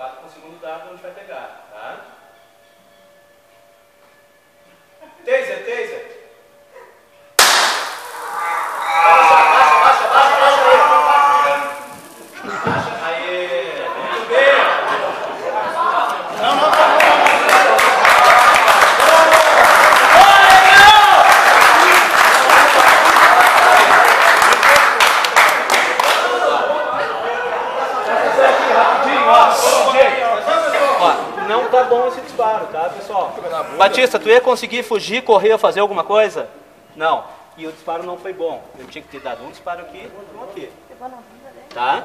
preocupado com o segundo dado onde vai pegar, tá? Taser, taser. Baixa aí. Muito bem. Não. Não tá bom esse disparo, tá, pessoal? Batista, tu ia conseguir fugir, correr ou fazer alguma coisa? Não. E o disparo não foi bom. Eu tinha que ter dado um disparo aqui e um aqui. Tá?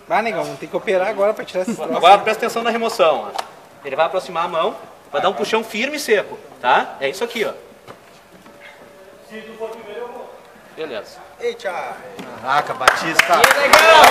Vai, negão, tem que operar agora pra tirar esse troço. Agora presta atenção na remoção. Ó. Ele vai aproximar a mão, vai dar um puxão firme e seco, tá? É isso aqui, ó. Se tu for primeiro, eu vou. Beleza. Eita! Caraca, Batista! Que legal!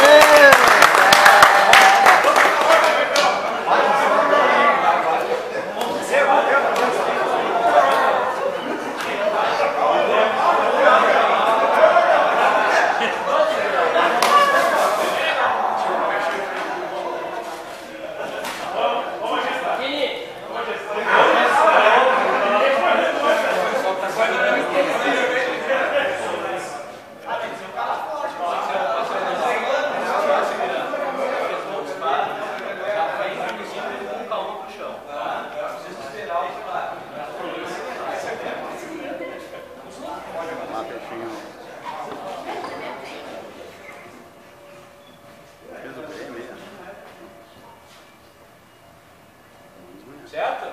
Certo?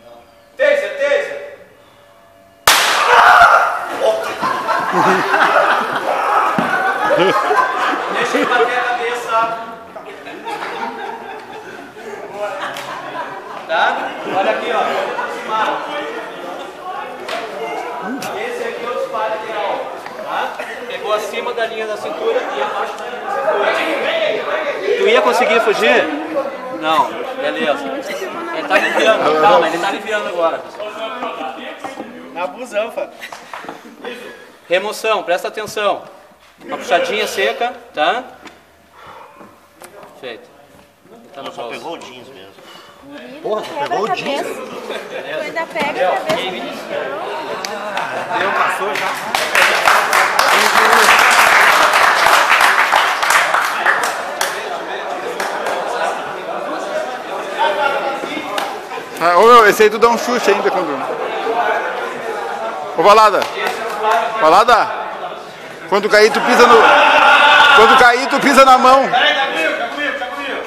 Não. Taser, taser! Deixa ele bater a cabeça. Tá? Olha aqui, ó. Aproximado. Esse aqui é o disparo ideal. Tá? Pegou acima da linha da cintura e abaixo da linha da cintura. Tu ia conseguir fugir? Não. Beleza. Ele tá aliviando. Calma, ele tá aliviando agora. Na busanfa. Remoção, presta atenção. Uma puxadinha seca, tá? Feito. Tá no Só bolso. pegou o jeans mesmo. Porra, só pegou o jeans. Tu ainda pega a cabeça. Deu, passou já. Ah, ô meu, esse aí tu dá um chute ainda quando... Ô Valada! Valada! Quando cair tu pisa no... Quando cair tu pisa na mão! Peraí, tá comigo.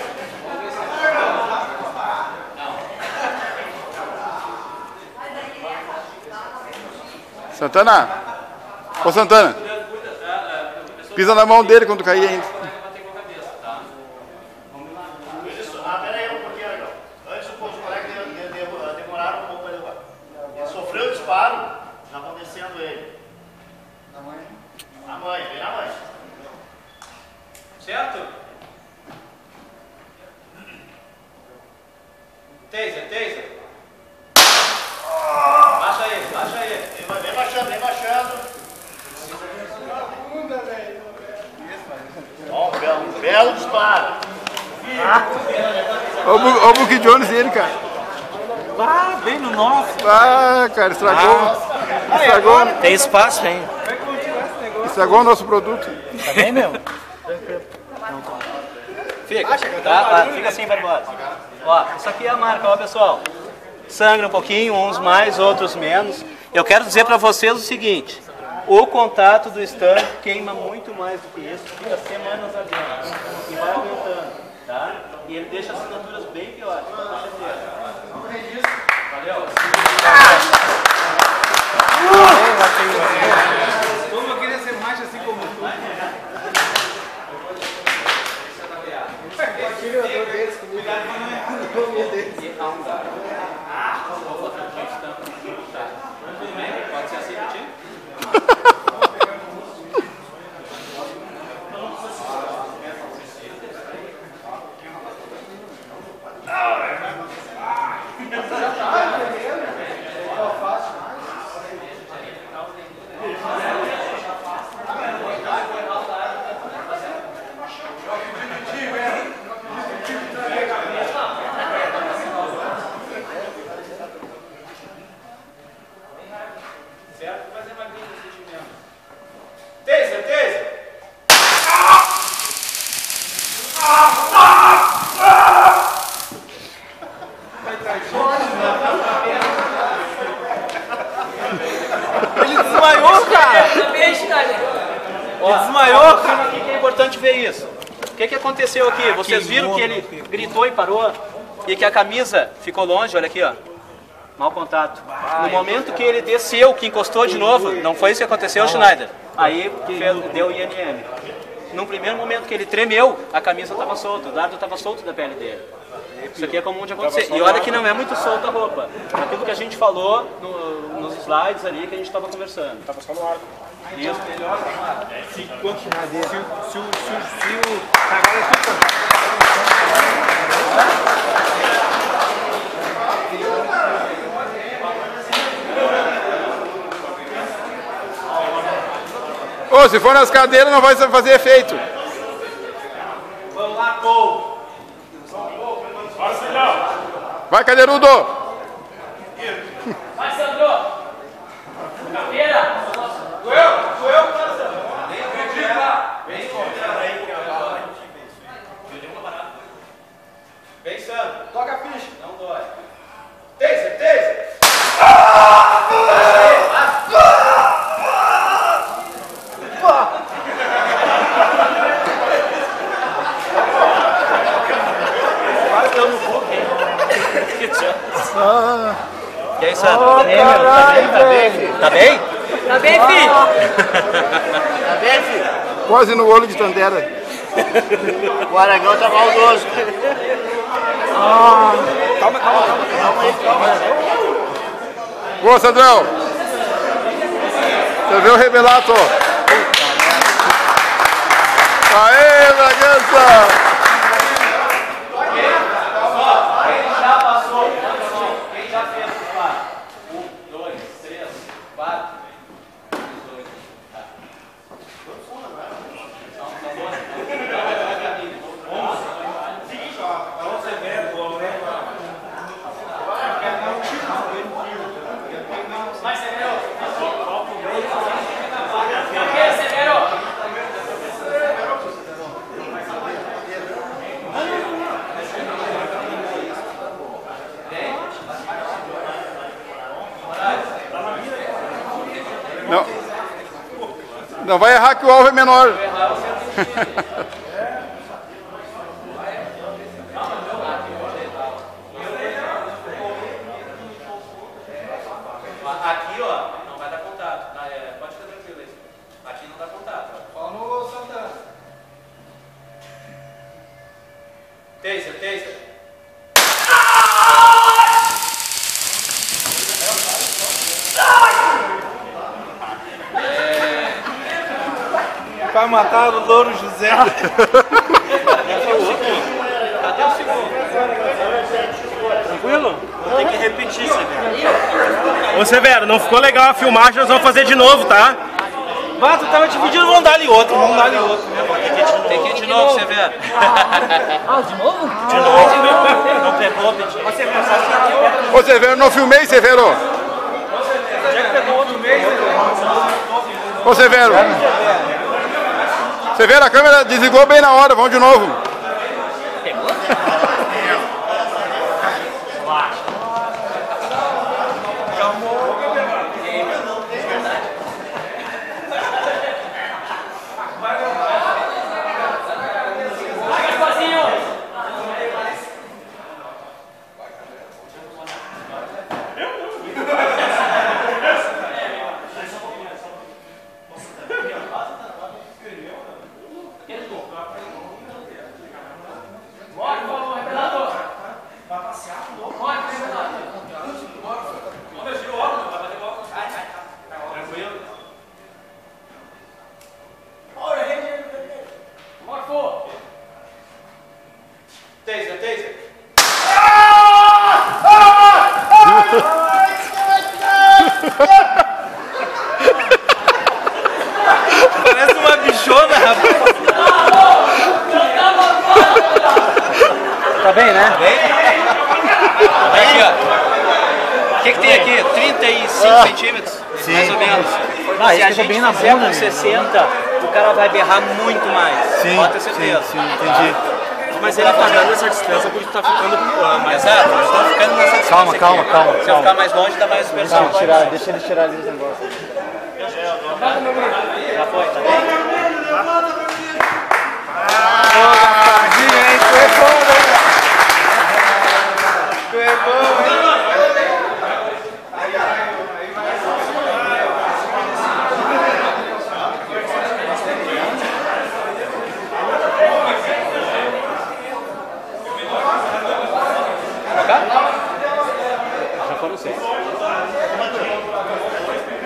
Santana! Ô Santana! Pisa na mão dele quando cair ainda. Pera aí um pouquinho, legal. Antes os colegas demoraram um pouco para levar. Ele sofreu o disparo, tá acontecendo ele. Na mãe? Na mãe, vem na mãe. Certo? Taser, taser. Baixa aí. Vem baixando. Ó, um belo disparo. Ó o Bucky Jones dele, cara. Ah, bem no nosso. Ah, cara, estragou. Tem espaço, hein? Estragou o nosso produto. Tá bem, meu? Fica, tá? Fica assim, Barbosa. Ó, isso aqui é a marca, ó, pessoal. Sangra um pouquinho, uns mais, outros menos. Eu quero dizer pra vocês o seguinte. O contato do stand queima muito mais do que isso, fica semanas adiante. E vai aumentando, tá? E ele deixa as assinaturas bem piores, com certeza. Valeu. Como eu queria ser macho assim como tu. Cuidado pra não errar no nome deles. Tudo bem? Pode ser assim, Betinho? importante ver isso. O que aconteceu aqui? Vocês viram que ele gritou e parou? E que a camisa ficou longe, olha aqui, ó. Mau contato. No momento que ele desceu, que encostou de novo, não foi isso que aconteceu, Schneider? Aí deu INM. No primeiro momento que ele tremeu, a camisa estava solta, o dardo estava solto da pele dele. Isso aqui é comum de acontecer. E olha que não é muito solta a roupa. Aquilo que a gente falou nos slides ali que a gente estava conversando. Estava só no arco. Isso. Se continuar dele. Se o agora é tudo. Ô, se for nas cadeiras não vai fazer efeito. Vamos lá, Paul. Vai, cadeirudo! Vai, Sandro! Caveira! Sou eu, Sandro! Vem, Sandro. Toca a ficha. Não dói. Taser! E aí, Sandro? Tá bem? Tá bem, filho? Tá bem, filho? Quase no olho de Tandera. O Aragão tá maldoso. Calma aí. Boa, Sandrão! Você viu o revelato? Aê, Bragança! Não vai errar que o alvo é menor. Aqui, ó, não vai dar contato. Pode ficar tranquilo aí. Aqui não dá contato. Falou, Santana. Taser. Vai matar o Louro José. Cadê o segundo? Tranquilo? Vou ter que repetir, Severo. Ô Severo, não ficou legal a filmagem, nós vamos fazer de novo, tá? Bah, tu tava dividindo, vamos dar ali outro, Tem que ir de novo, Severo. De novo? Não pegou, Betinho. Ô, Severo, não filmei, Severo. Ô, Severo. Severo, a câmera desligou bem na hora, vamos de novo. Taser. Parece uma bichona, rapaz. Tá bem, né? Aqui, ó. O que tem aqui? 35 centímetros? Sim. Mais ou menos. Se a gente bem na fizer com 60, o cara vai berrar muito mais. Sim, pode ter certeza. sim, entendi. Mas ele tá dando essa distância porque tá ficando mais... Exato, nós estamos ficando nessa distância. Calma. Se eu ficar mais longe, dá mais dispersão. Deixa ele tirar ali os negócios. Já foi, tá bem? Dinho, tu é foda, hein? Tu é bom, hein? Já foram 6.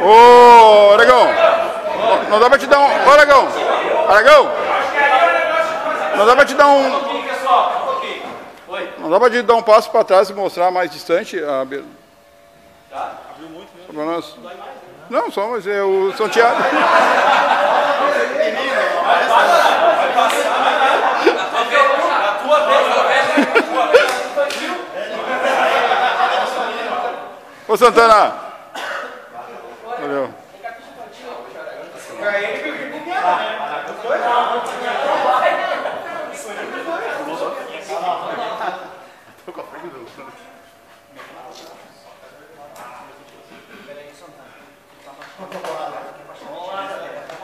Ô, Aragão! Não dá pra te dar um... Ô, Aragão! Aragão! Não dá pra te dar um... Não dá pra te dar um passo pra trás e mostrar mais distante a... Tá? Abriu muito mesmo. Pra nós. Não, só, mas é o Santiago. Ô, Santana! Valeu.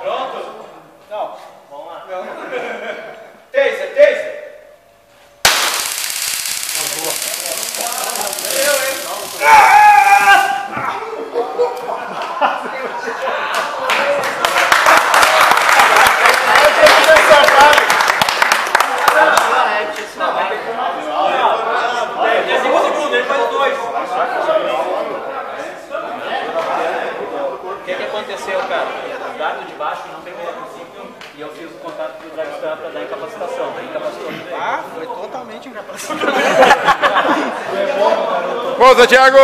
Pronto? Não. Vamos lá. Taser, taser. O que aconteceu, cara? O dardo de baixo não pegou. E eu fiz o contato com o Dragstar para dar incapacitação. Ah, foi totalmente incapacitado. Ô, Santiago!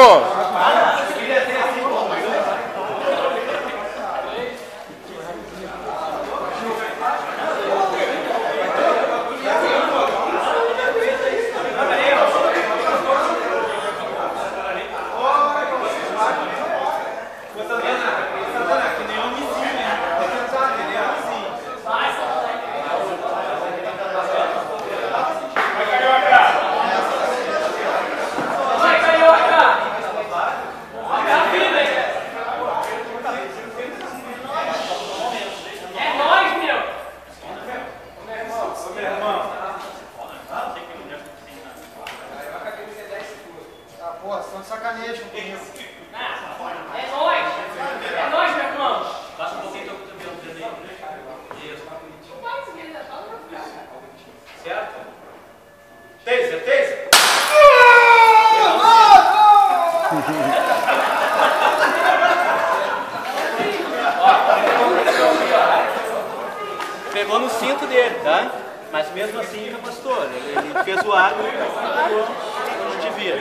Porra, são de sacanagem comigo. É nóis, meu irmão. Passa um pouquinho do dedo aí. Isso. Certo? Taser, taser. Pegou no cinto dele, tá? Mas mesmo assim incapacitou. Ele fez o água e não devia.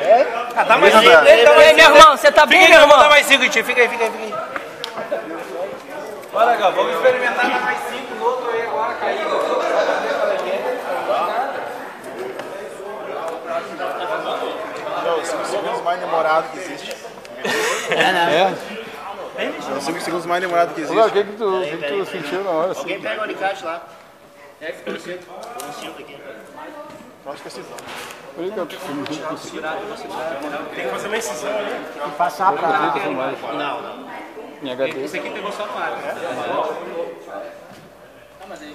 Ah, dá mais Beleza, 5. André? E aí, meu irmão, você tá bem, Fica meu aí, vou dar irmão? mais 5, tio. Fica aí, fica aí, fica aí. Olha, Gal, vamos experimentar dar mais 5 no outro aí agora, caído. É os 5 segundos mais demorados que existe. É? É os 5 segundos mais demorados que Olha, existe. o que tu sentiu na hora? Assim? Alguém pega o alicate lá. É, ficou no cinto. Um cinto aqui. Eu acho que é assim. Olha que eu te filmo. Tem Tem que fazer uma incisão ali. Passar pra lá. Não, não. Em HD. Esse aqui pegou só no ar. Se ele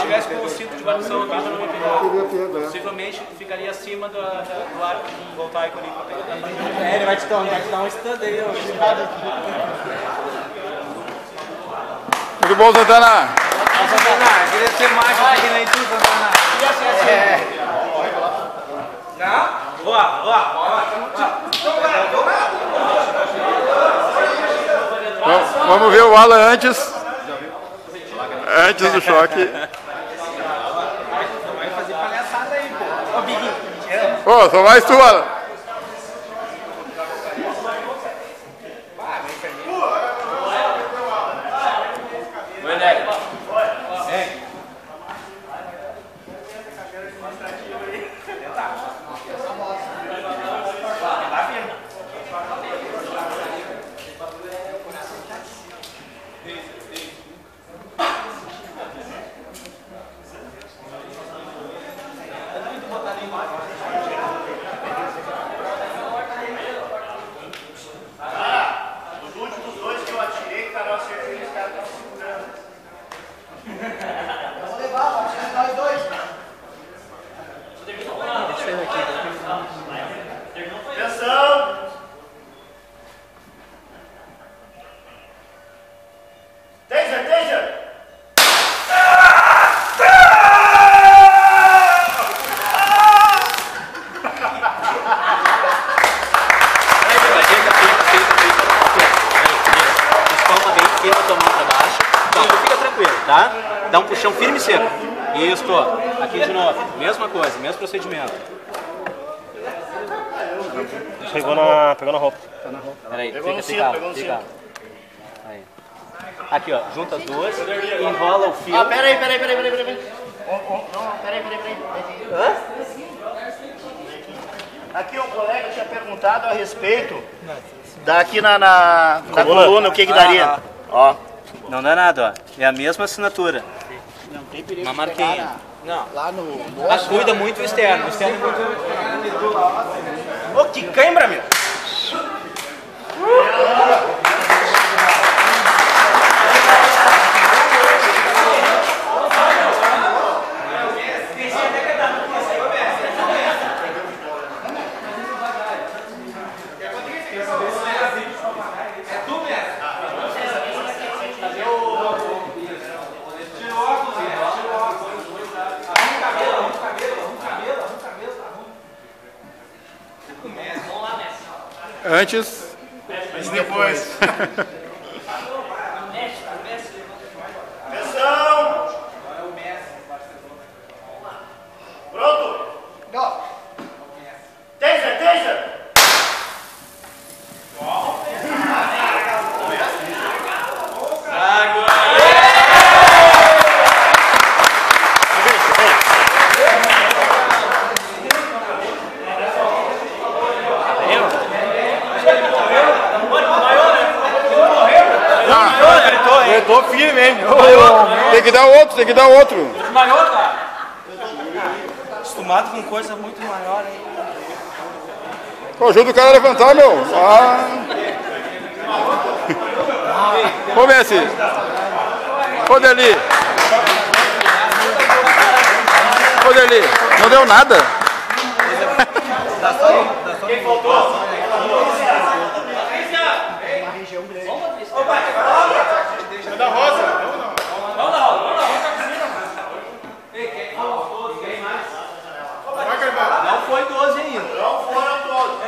tivesse com o cinto de guarnição aqui, já não ia pegar. Possivelmente ficaria acima do arco voltaico ali. É, ele vai te dar um stand aí, ó. Muito bom, Santana! Santana, queria ser mágico aqui na Itu, Santana. Não? Vamos ver o Alan antes. Antes do choque. Vai fazer palhaçada aí, pô. Ô, Biguinho. Pô, só mais tu, Alan. Oi, Nego. Atenção! Taser, taser! Espalma bem, queima a tua mão pra baixo. Então, fica tranquilo, tá? Dá um puxão firme e seco. Isso, aqui de novo. Mesma coisa, mesmo procedimento. Pegou na roupa. Peraí, Pegou no cinto, calmo, pegou no fica cinto. calmo. Aí. Aqui, ó, junta as duas, enrola o fio. Ah, peraí. Não, peraí. Hã? Aqui o colega tinha perguntado a respeito daqui na coluna o que daria. Ó. Não dá nada, ó. É a mesma assinatura. Uma marquinha. Não. Lá no... Mas cuida muito o externo. O externo é muito... Ô, que cãibra, meu! Antes. Mas depois. Atenção! Pronto? Taser, taser! Eu tô firme, hein? Tem que dar outro, tem que dar outro. Maior, cara. Acostumado com coisa muito maior, hein? Pô, ajuda o cara a levantar, meu. Ah. Ô, Messi. Ô, Deli. Ô, Deli. Não deu nada? Quem faltou? Da Rosa. Não foi 12 ainda. Não foram todos.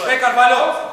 Vem, Carvalho.